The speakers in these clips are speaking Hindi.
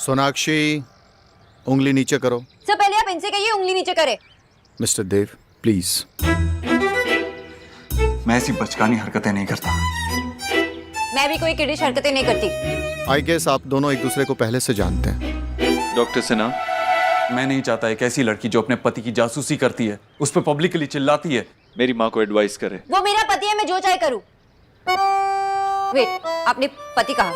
सोनाक्षी, उंगली नीचे करो। सर पहले आप इनसे कहिए उंगली नीचे करे। Mister Dev, please. मैं ऐसी बचकानी हरकतें नहीं करता। मैं भी कोई किडिश हरकतें नहीं करती। आई गेस आप दोनों एक दूसरे को पहले से जानते हैं। डॉक्टर सिन्हा, मैं नहीं चाहता एक ऐसी लड़की जो अपने पति की जासूसी करती है, उस पर पब्लिकली चिल्लाती है, मेरी माँ को एडवाइस करे। वो मेरा पति है, मैं जो चाहे करूं। वेट, आपने पति कहा?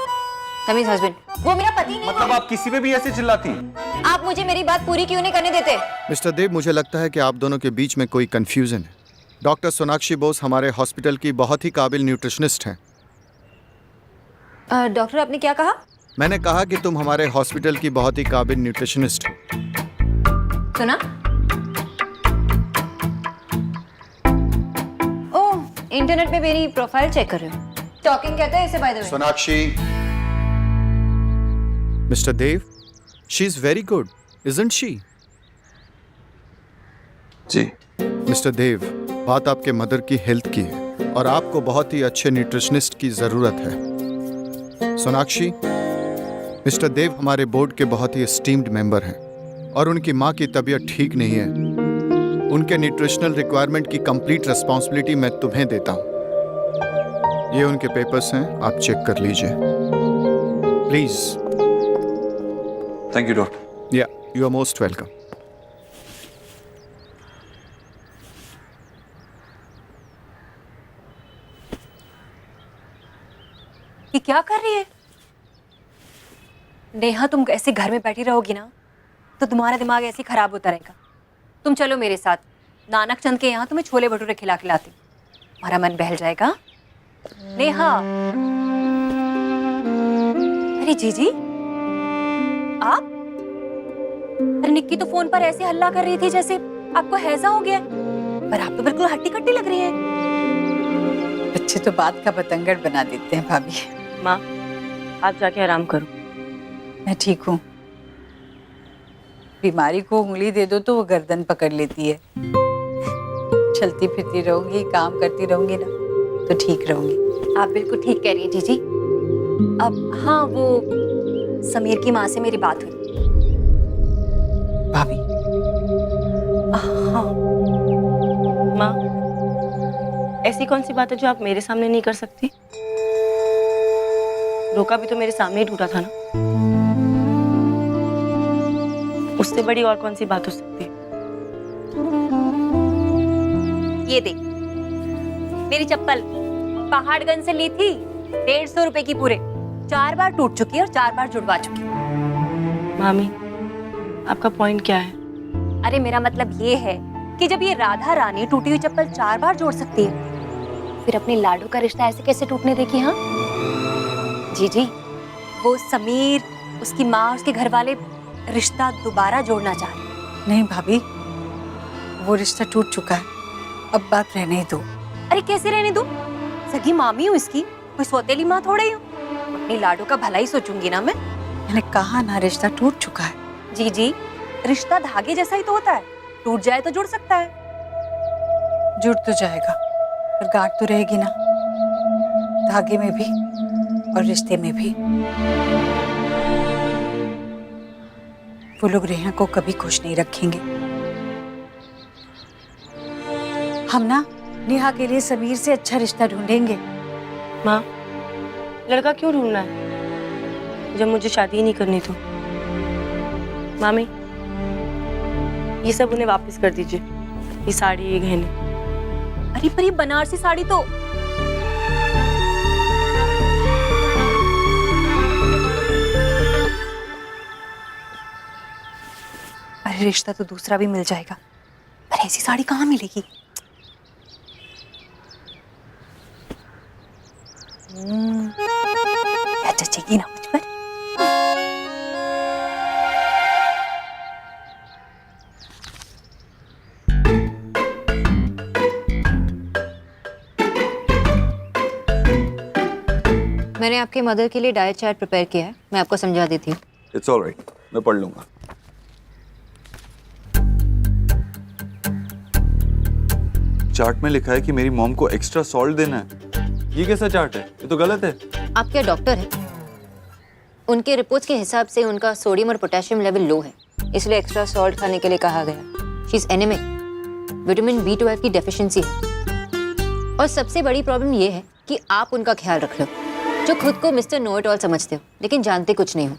That means husband. वो मेरा पति नहीं। मतलब आप किसी पे भी ऐसे चिल्लाती हैं? आप मुझे मेरी बात पूरी क्यों नहीं करने देते? मिस्टर देव, मुझे लगता है कि आप दोनों के बीच में कोई कंफ्यूजन है। डॉक्टर सोनाक्षी बोस हमारे हॉस्पिटल की बहुत ही काबिल न्यूट्रिशनिस्ट हैं। डॉक्टर, आपने क्या कहा? मैंने कहा कि तुम हमारे हॉस्पिटल की बहुत ही काबिल न्यूट्रिशनिस्ट हो। सुना? ओह, इंटरनेट पे मेरी प्रोफाइल चेक कर रहे हो। टॉकिंग कहते हैं इसे, by the way. Sonakshi, mister Dev, she is very good, isn't she? जी। मिस्टर देव, बात आपके मदर की हेल्थ की है और आपको बहुत ही अच्छे न्यूट्रिशनिस्ट की जरूरत है। सोनाक्षी, मिस्टर देव हमारे बोर्ड के बहुत ही एस्टीम्ड मेंबर हैं और उनकी माँ की तबीयत ठीक नहीं है। उनके न्यूट्रिशनल रिक्वायरमेंट की कंप्लीट रिस्पॉन्सिबिलिटी मैं तुम्हें देता हूँ। ये उनके पेपर्स हैं, आप चेक कर लीजिए प्लीज। Thank you doctor. या, यू आर मोस्ट वेलकम। ये क्या कर रही है? नेहा, तुम ऐसे घर में बैठी रहोगी ना तो तुम्हारा दिमाग ऐसे ही खराब होता रहेगा। तुम चलो मेरे साथ, नानक चंद के यहाँ तुम्हें छोले भटूरे खिला खिलाती हूँ, तुम्हारा मन बहल जाएगा। नेहा। अरे जीजी, आप? अरे निक्की तो फोन पर ऐसे हल्ला कर रही थी जैसे आपको हैजा हो गया, पर आप तो बिल्कुल हट्टी कट्टी लग रही हैं। बच्चे तो बात का बतंगड़ बना देते हैं भाभी। माँ, आप जाके आराम करो। मैं ठीक हूँ। बीमारी को उंगली दे दो तो वो गर्दन पकड़ लेती है। चलती फिरती रहूंगी, काम करती रहूंगी ना तो ठीक रहूंगी। आप बिल्कुल ठीक कह रही हैं जीजी। अब हाँ, वो समीर की माँ से मेरी बात हुई। भाभी, हाँ। माँ, ऐसी कौन सी बात है जो आप मेरे सामने नहीं कर सकती? रोका भी तो मेरे सामने ही टूटा था ना। उससे बड़ी और कौन सी बात हो सकती है? ये देख, मेरी चप्पल पहाड़गंज से ली थी, 150 रुपए की पूरे। 4 बार टूट चुकी है और 4 बार जुड़वा चुकी है। मामी, आपका पॉइंट क्या है? अरे मेरा मतलब ये है कि जब ये राधा रानी टूटी हुई चप्पल 4 बार जोड़ सकती है, फिर अपने लाडू का रिश्ता ऐसे कैसे टूटने देगी? हाँ जी, वो समीर, उसकी माँ, उसके घर वाले रिश्ता दोबारा जोड़ना चाह रहे। नहीं भाभी, वो रिश्ता टूट चुका है, अब बात रहने दो। अरे कैसे रहने दूं? सगी मामी हूँ इसकी, कोई सौतेली माँ थोड़ा ही हूँ। अपनी लाडू का भला ही सोचूंगी ना मैं। मैंने कहा ना, रिश्ता टूट चुका है। जी, रिश्ता धागे जैसा ही तो होता है, टूट जाए तो जुड़ सकता है। जुड़ तो जाएगा पर गांठ तो रहेगी ना, धागे में भी और रिश्ते में भी। वो लोग रेहा को कभी खुश नहीं रखेंगे। हम ना नेहा के लिए समीर से अच्छा रिश्ता ढूंढेंगे। माँ, लड़का क्यों ढूंढना है जब मुझे शादी ही नहीं करनी? तो मामी, ये सब उन्हें वापस कर दीजिए, ये साड़ी, ये गहने। अरे पर ये बनारसी साड़ी तो अरे रिश्ता तो दूसरा भी मिल जाएगा, पर ऐसी साड़ी कहाँ मिलेगी? क्या जचेगी ना मुझ पर? मैंने आपके मदर के लिए डाइट चार्ट प्रिपेयर किया है, मैं आपको समझा देती हूँ। इट्स ऑलराइट, मैं पढ़ लूंगा। चार्ट में लिखा है कि मेरी मॉम को एक्स्ट्रा सॉल्ट देना है। ये कैसा चार्ट है? ये तो गलत है। आप क्या डॉक्टर हैं? उनके रिपोर्ट्स के हिसाब से उनका सोडियम और पोटेशियम लेवल लो है, इसलिए एक्स्ट्रा सॉल्ट खाने के लिए कहा गया। She is anaemic, vitamin B12 की डेफिशिएंसी है। और सबसे बड़ी प्रॉब्लम ये है कि आप उनका ख्याल रख लो, जो खुद को मिस्टर नो इट ऑल समझते हो लेकिन जानते कुछ नहीं हो।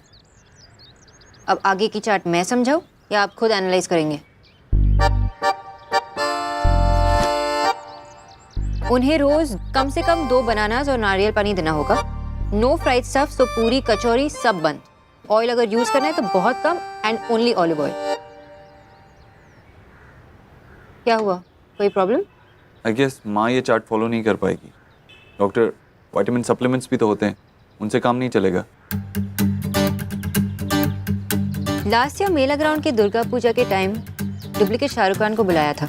अब आगे की चार्ट मैं समझाऊं या आप खुद एनालाइज करेंगे? उन्हें रोज कम से कम 2 बनानास और नारियल पानी देना होगा। नो फ्राइड स्टफ, सो पूरी कचौरी सब बंद। ऑयल अगर यूज करना है तो बहुत come and only olive oil. क्या हुआ, कोई प्रॉब्लम? आई गेस माँ ये चार्ट फॉलो नहीं कर पाएगी। डॉक्टर, विटामिन सप्लीमेंट्स भी तो होते हैं, उनसे काम नहीं चलेगा। लास्ट ईयर मेला ग्राउंड के दुर्गा पूजा के टाइम डुप्लीकेट शाहरुख खान को बुलाया था।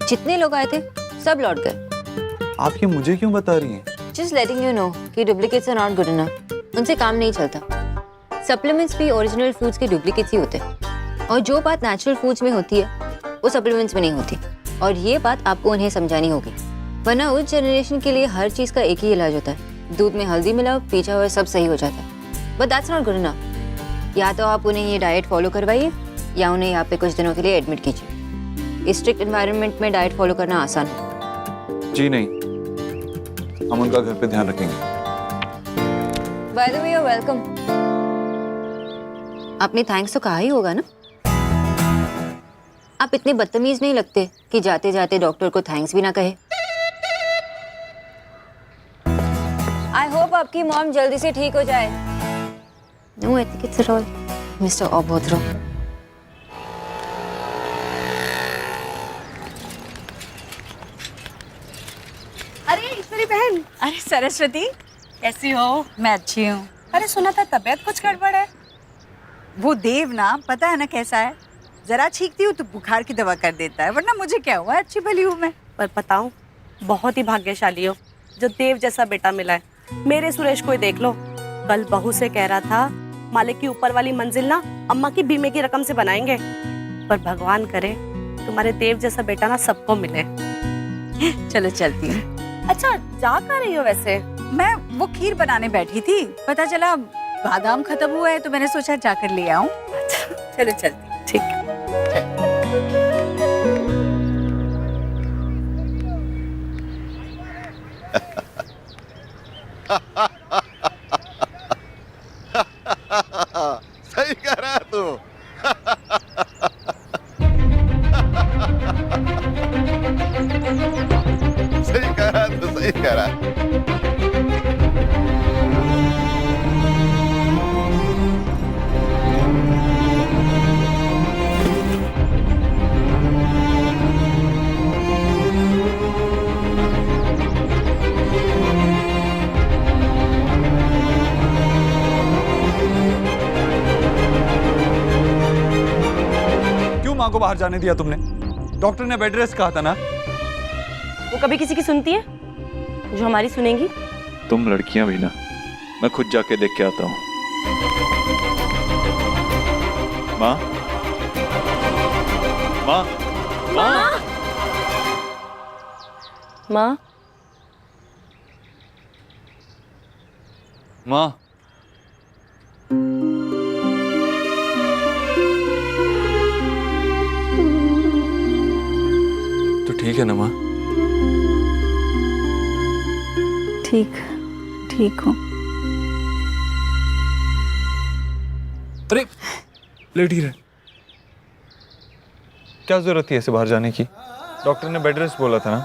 जितने लोग आए थे सब लौट गए। आप ये मुझे क्यों बता रही हैं? जस्ट लेटिंग यू नो कि duplicates are not good enough. उनसे काम नहीं चलता। सप्लीमेंट्स भी ओरिजिनल फूड्स के डुप्लीकेट्स ही होते हैं, और जो बात नेचुरल फूड्स में होती है वो सप्लीमेंट्स में नहीं होती। और ये बात आपको उन्हें समझानी होगी, वरना उस जनरेशन के लिए हर चीज का एक ही इलाज होता है। दूध में हल्दी मिलाओ, पीछा हुआ सब सही हो जाता है। But that's not good enough. या तो आप उन्हें ये डाइट फॉलो करवाइए या उन्हें यहाँ पे कुछ दिनों के लिए एडमिट कीजिए। इस स्ट्रिक्ट एनवायरनमेंट में डाइट फॉलो करना आसान है। जी नहीं, हम उनका घर पे ध्यान रखेंगे। By the way, you are welcome. आपने थैंक्स तो कहा ही होगा ना? आप इतने बदतमीज नहीं लगते कि जाते जाते डॉक्टर को थैंक्स भी ना कहे। आई होप आपकी मॉम जल्दी से ठीक हो जाए। No etiquettes at all, mister अबोध्रो। अरे ईश्वरी बहन। अरे सरस्वती, कैसी हो? मैं अच्छी हूँ। अरे सुना था तबीयत कुछ गड़बड़ है। वो देव ना, पता है ना कैसा है, जरा छींकती हूँ तो बुखार की दवा कर देता है, वरना मुझे क्या हुआ, अच्छी भली हूँ मैं। पर बताऊं, बहुत ही भाग्यशाली हो जो देव जैसा बेटा मिला है। मेरे सुरेश को ही देख लो, कल बहू से कह रहा था मालिक की ऊपर वाली मंजिल ना अम्मा की बीमे की रकम से बनाएंगे। पर भगवान करे तुम्हारे देव जैसा बेटा ना सबको मिले। चलो चलती हूँ। अच्छा, जा कहाँ रही हो वैसे? मैं वो खीर बनाने बैठी थी, पता चला बादाम खत्म हुआ है तो मैंने सोचा जाकर ले आऊं। चलो चलती। ठीक है। सही कह रहा है तू। सही कह रहा है, तू सही कह रहा है। माँ को बाहर जाने दिया तुमने? डॉक्टर ने बेड रेस्ट कहा था ना। वो कभी किसी की सुनती है जो हमारी सुनेंगी? तुम लड़कियां भी ना, मैं खुद जाके देख के आता हूँ। माँ, माँ, माँ, माँ, माँ। ठीक है ना माँ? ठीक हूँ। अरे लेट ही रहे। क्या जरूरत थी ऐसे बाहर जाने की? डॉक्टर ने बेड रेस्ट बोला था ना।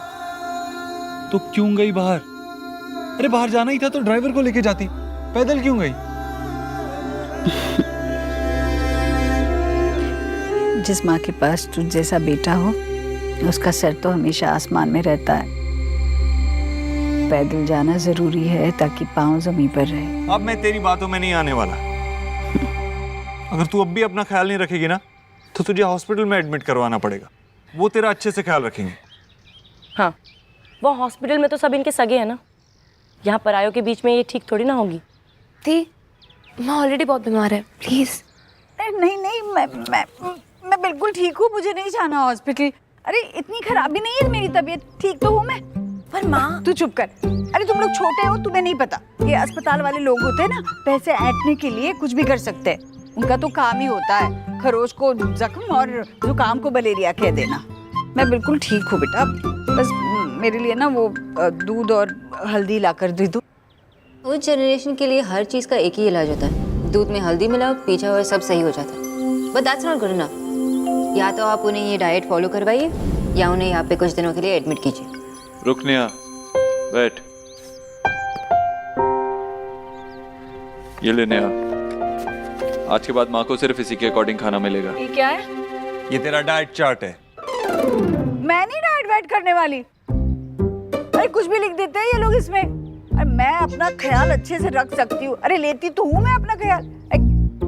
तो क्यों गई बाहर? अरे बाहर जाना ही था तो ड्राइवर को लेके जाती, पैदल क्यों गई? जिस माँ के पास तुझ जैसा बेटा हो उसका सर तो हमेशा आसमान में रहता है। पैदल जाना जरूरी है ताकि पाँव जमीन पर रहे। अब मैं तेरी बातों में नहीं आने वाला। अगर तू अब भी अपना ख्याल नहीं रखेगी ना तो तुझे हॉस्पिटल में एडमिट करवाना पड़ेगा। वो तेरा अच्छे से ख्याल रखेंगे। हाँ, वो हॉस्पिटल में तो सब इनके सगे हैं ना। यहाँ परायों के बीच में ये ठीक थोड़ी ना होगी। दी, माँ ऑलरेडी बहुत बीमार है, प्लीज। नहीं नहीं, मैं बिल्कुल ठीक हूँ, मुझे नहीं जाना हॉस्पिटल। अरे इतनी खराब भी नहीं है मेरी तबीयत, ठीक तो हूँ मैं। पर माँ तू चुप कर। अरे तुम लोग छोटे हो, तुम्हें नहीं पता। ये अस्पताल वाले लोग होते हैं ना, पैसे ऐंठने के लिए कुछ भी कर सकते हैं। उनका तो काम ही होता है खरोच को जख्म और जुकाम को मलेरिया कह देना। मैं बिल्कुल ठीक हूँ बेटा, बस मेरे लिए ना वो दूध और हल्दी ला कर दे दो। उस जनरेशन के लिए हर चीज़ का एक ही इलाज होता है, दूध में हल्दी मिलाओ, पीछा हुआ सब सही हो जाता है। But that's not good enough. या तो आप उन्हें ये डाइट फॉलो करवाइए या उन्हें यहाँ पे कुछ दिनों के लिए एडमिट कीजिए। रुक नेहा, बैठ। ये ले नेहा, आज के बाद माँ को सिर्फ इसी के अकॉर्डिंग खाना मिलेगा। ये क्या है? ये तेरा डाइट चार्ट है। मैं नहीं डाइट वाइट करने वाली। अरे कुछ भी लिख देते हैं ये लोग इसमें। अरे मैं अपना ख्याल अच्छे से रख सकती हूँ। अरे लेती तो हूँ मैं अपना ख्याल।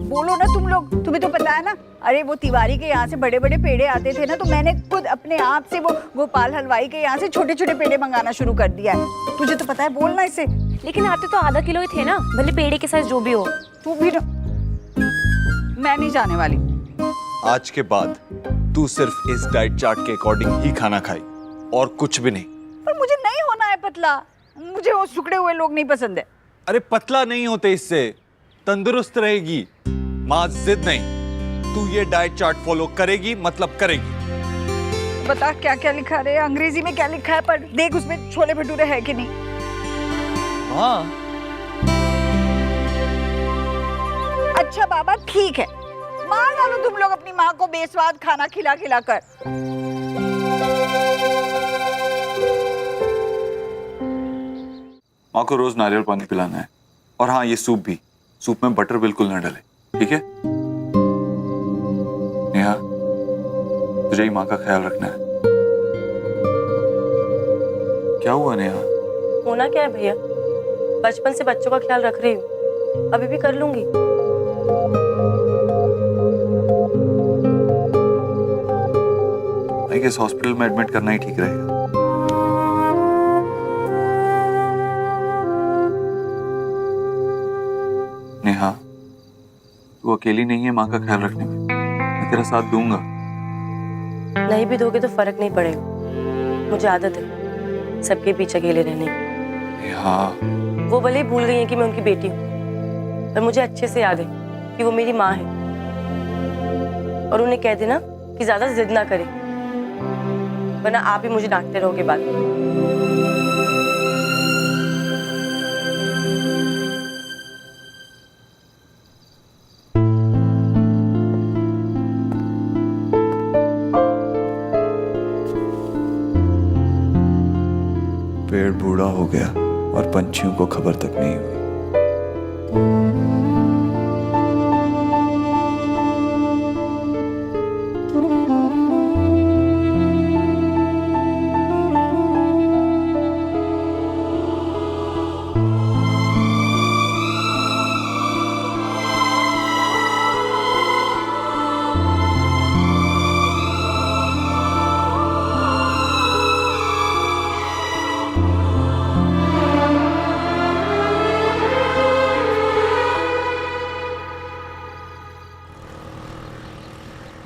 बोलो ना तुम लोग, तुम्हें तो पता है ना। अरे वो तिवारी के यहाँ से बड़े बड़े पेड़े आते थे ना, तो मैंने खुद अपने आप से वो गोपाल हलवाई के यहाँ से छोटे छोटे पेड़े मंगाना शुरू कर दिया है। तुझे तो पता है, बोलना इससे। लेकिन आते तो आधा किलो ही थे ना, भले पेड़े के साइज जो भी हो। तू भी मैं नहीं जाने वाली। आज के बाद तू सिर्फ इस डाइट चार्ट के अकॉर्डिंग ही खाना खाई और कुछ भी नहीं। पर मुझे नहीं होना है पतला, मुझे वो सुखड़े हुए लोग नहीं पसंद है। अरे पतला नहीं होते इससे, तंदुरुस्त रहेगी। माँ जिद नहीं, तू ये डाइट चार्ट फॉलो करेगी मतलब करेगी। बता क्या क्या लिखा है, अंग्रेजी में क्या लिखा है, पर देख उसमें छोले भटूरे है कि नहीं। हाँ अच्छा बाबा ठीक है, मार डालो तुम लोग अपनी माँ को बेस्वाद खाना खिला खिला कर। माँ को रोज नारियल पानी पिलाना है। और हाँ, ये सूप भी, सूप में बटर बिल्कुल ना डले, ठीक है? नेहा, तुझे ही माँ का ख्याल रखना है। क्या हुआ नेहा? होना क्या है भैया, बचपन से बच्चों का ख्याल रख रही हूँ, अभी भी कर लूंगी। आई गेस हॉस्पिटल में एडमिट करना ही ठीक रहेगा। नेहा, तू अकेली नहीं है माँ का ख्याल रखने में, मैं तेरा साथ दूंगा। नहीं भी दोगे तो फर्क नहीं पड़ेगा, मुझे आदत है सबके पीछे अकेले रहने की। नेहा, वो भले ही भूल गई हैं कि मैं उनकी बेटी हूँ, पर मुझे अच्छे से याद है कि वो मेरी माँ है। और उन्हें कह देना कि ज्यादा जिद ना करे, वरना आप ही मुझे डांटते रहोगे बाद में। पेड़ बूढ़ा हो गया और पंछियों को खबर तक नहीं हुई।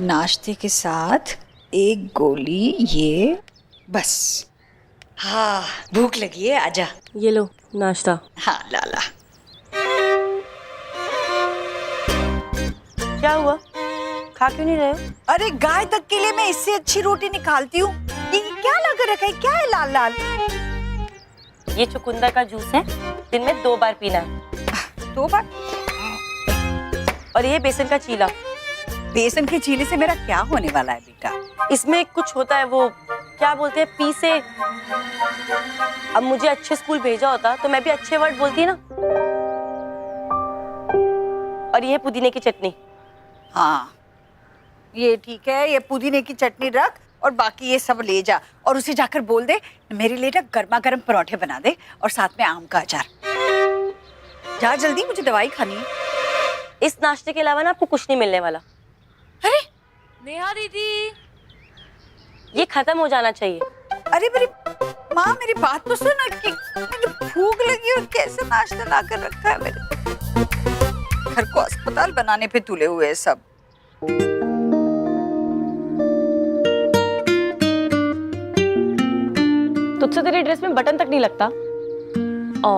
नाश्ते के साथ एक गोली, ये बस। हाँ भूख लगी है, आजा। ये लो नाश्ता। हाँ लाला। क्या हुआ, खा क्यों नहीं रहे हो? अरे गाय तक के लिए मैं इससे अच्छी रोटी निकालती हूँ। ये क्या लगा रखा है, क्या है लाल लाल? ये चुकंदर का जूस है, दिन में 2 बार पीना है। 2 बार? और ये बेसन का चीला। बेसन के चीले से मेरा क्या होने वाला है बेटा? इसमें कुछ होता है, वो क्या बोलते हैं, पी से। अब मुझे अच्छे स्कूल भेजा होता तो मैं भी अच्छे वर्ड बोलती ना। और ये पुदीने की चटनी। हाँ ये ठीक है, ये पुदीने की चटनी रख और बाकी ये सब ले जा, और उसे जाकर बोल दे मेरे लिए ना गर्मा गर्म परोठे बना दे और साथ में आम का अचार। जा जल्दी, मुझे दवाई खानी है। इस नाश्ते के अलावा ना आपको कुछ नहीं मिलने वाला। अरे नेहा दीदी, ये खत्म हो जाना चाहिए। अरे मेरी माँ, मेरी बात तो सुन कि मुझे भूख लगी और कैसे नाश्ता ला कर रखा है मेरे घर को अस्पताल बनाने पे तुले हुए हैं सब। तो तुझसे तेरी ड्रेस में बटन तक नहीं लगता। ओ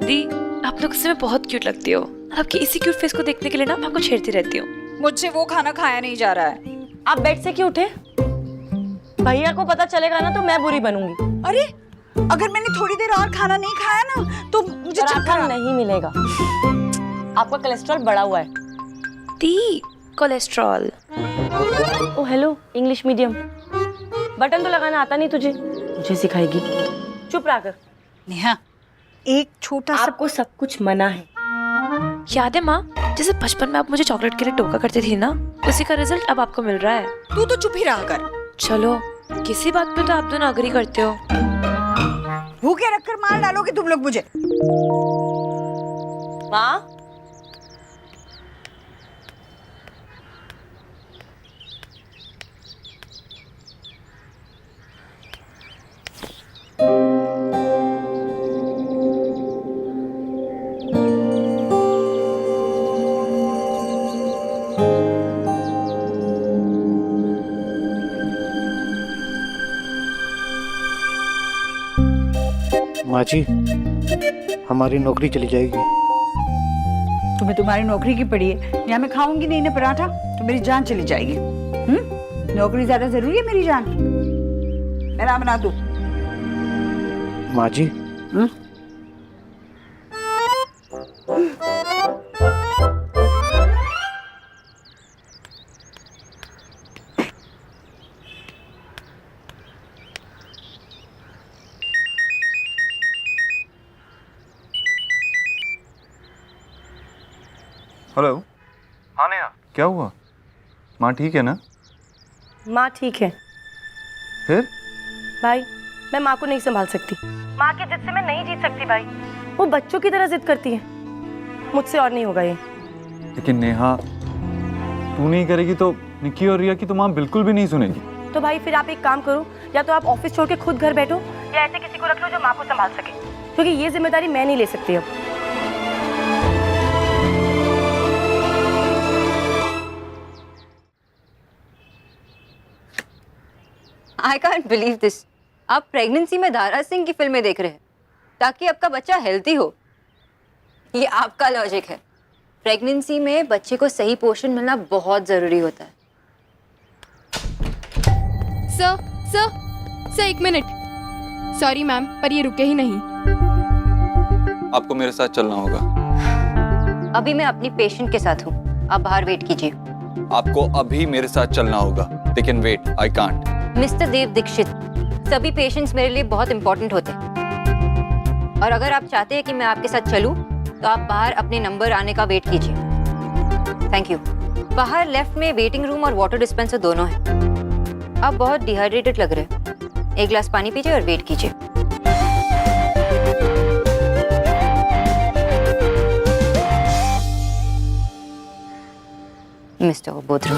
दी, आप लोग इसमें बहुत क्यूट लगती हो। आपकी इसी क्यूट फेस को देखने के लिए ना मैं आपको छेड़ती रहती हूँ। मुझसे वो खाना खाया नहीं जा रहा है। आप बेड से क्यों उठे? भैया को पता चलेगा ना तो मैं बुरी बनूंगी। अरे अगर मैंने थोड़ी देर और खाना नहीं खाया ना तो मुझे चक्कर पराठा नहीं मिलेगा। आपका कोलेस्ट्रॉल बढ़ा हुआ है। दी, कोलेस्ट्रॉल। ओ हेलो, इंग्लिश मीडियम। बटन तो लगाना आता नहीं तुझे, मुझे सिखाएगी। चुप रहा कर। नेहा, एक छोटा सा आपको सब कुछ मना है। याद है माँ, जैसे बचपन में आप मुझे चॉकलेट के लिए टोका करती थी ना, उसी का रिजल्ट अब आपको मिल रहा है। तू तो चुप ही रहा कर। चलो, किसी बात पे तो आप दोनों अग्री करते हो। भूखे रखकर मार डालोगे तुम लोग मुझे। माँ, माँ जी, हमारी नौकरी चली जाएगी। तुम्हें तुम्हारी नौकरी की पड़ी है, या मैं खाऊंगी नहीं ना पराठा तो मेरी जान चली जाएगी। नौकरी ज्यादा जरूरी है मेरी जान? मैं ना बना दूं? माँ जी, हेलो। हाँ नेहा, क्या हुआ? माँ ठीक है ना? माँ ठीक है। फिर? भाई, मैं माँ को नहीं संभाल सकती। माँ की जिद से मैं नहीं जीत सकती भाई। वो बच्चों की तरह जिद करती है। मुझसे और नहीं होगा ये। लेकिन नेहा, तू नहीं करेगी तो निक्की और रिया की तो माँ बिल्कुल भी नहीं सुनेगी। तो भाई फिर आप एक काम करो, या तो आप ऑफिस छोड़ के खुद घर बैठो, या ऐसे किसी को रख लो जो माँ को संभाल सके, क्योंकि ये जिम्मेदारी मैं नहीं ले सकती अब। I can't believe this. आप प्रेगनेंसी में दारा सिंह की फिल्में देख रहे हैं ताकि आपका बच्चा हेल्दी हो। ये आपका लॉजिक है। प्रेगनेंसी में बच्चे को सही पोषण मिलना बहुत जरूरी होता है। सर एक मिनट। सॉरी मैम, पर ये रुके ही नहीं। आपको मेरे साथ चलना होगा। अभी मैं अपनी पेशेंट के साथ हूँ, आप बाहर वेट कीजिए। आपको अभी मेरे साथ चलना होगा, लेकिन वेट, आई कांट। मिस्टर देव दीक्षित, सभी पेशेंट्स मेरे लिए बहुत इंपॉर्टेंट होते हैं, और अगर आप चाहते हैं कि मैं आपके साथ चलूं, तो आप बाहर अपने नंबर आने का वेट कीजिए। Thank you. बाहर लेफ्ट में वेटिंग रूम और वाटर डिस्पेंसर दोनों हैं। आप बहुत डिहाइड्रेटेड लग रहे हैं, एक गिलास पानी पीजिए और वेट कीजिए। मिस्टर बोधरा,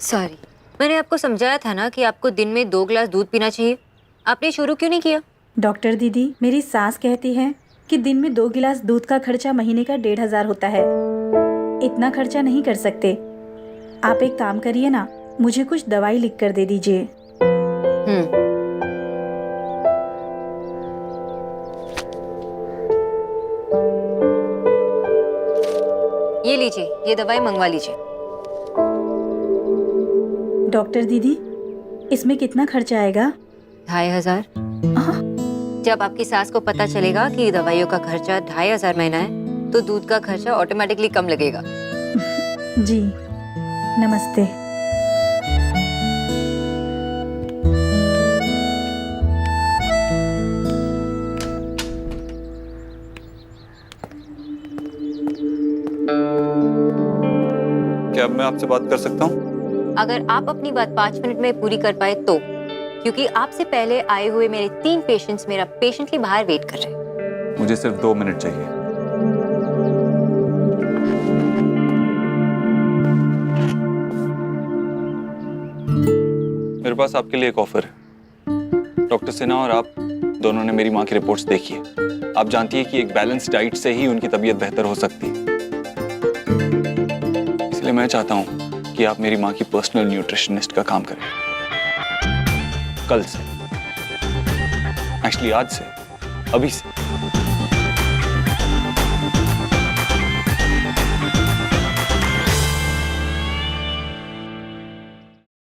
सॉरी, मैंने आपको समझाया था ना कि आपको दिन में 2 गिलास दूध पीना चाहिए। आपने शुरू क्यों नहीं किया? डॉक्टर दीदी, मेरी सास कहती है कि दिन में 2 गिलास दूध का खर्चा महीने का 1500 होता है। इतना खर्चा नहीं कर सकते। आप एक काम करिए ना, मुझे कुछ दवाई लिख कर दे दीजिए। ये लीजिए, ये दवाई मंगवा लीजिए। डॉक्टर दीदी, इसमें कितना खर्चा आएगा? 2500। जब आपकी सास को पता चलेगा कि दवाइयों का खर्चा 2500 महीना है, तो दूध का खर्चा ऑटोमेटिकली कम लगेगा। जी, नमस्ते। क्या अब मैं आपसे बात कर सकता हूँ? अगर आप अपनी बात 5 मिनट में पूरी कर पाए तो, क्योंकि आपसे पहले आए हुए मेरे 3 पेशेंट्स मेरा पेशेंटली बाहर वेट कर रहे हैं। मुझे सिर्फ 2 मिनट चाहिए। मेरे पास आपके लिए एक ऑफर है। डॉक्टर सिन्हा और आप दोनों ने मेरी माँ की रिपोर्ट्स देखी है। आप जानती है कि एक बैलेंस डाइट से ही उनकी तबीयत बेहतर हो सकती है। इसलिए मैं चाहता हूँ कि आप मेरी माँ की पर्सनल न्यूट्रिशनिस्ट का काम करें। कल से, एक्चुअली आज से, अभी से।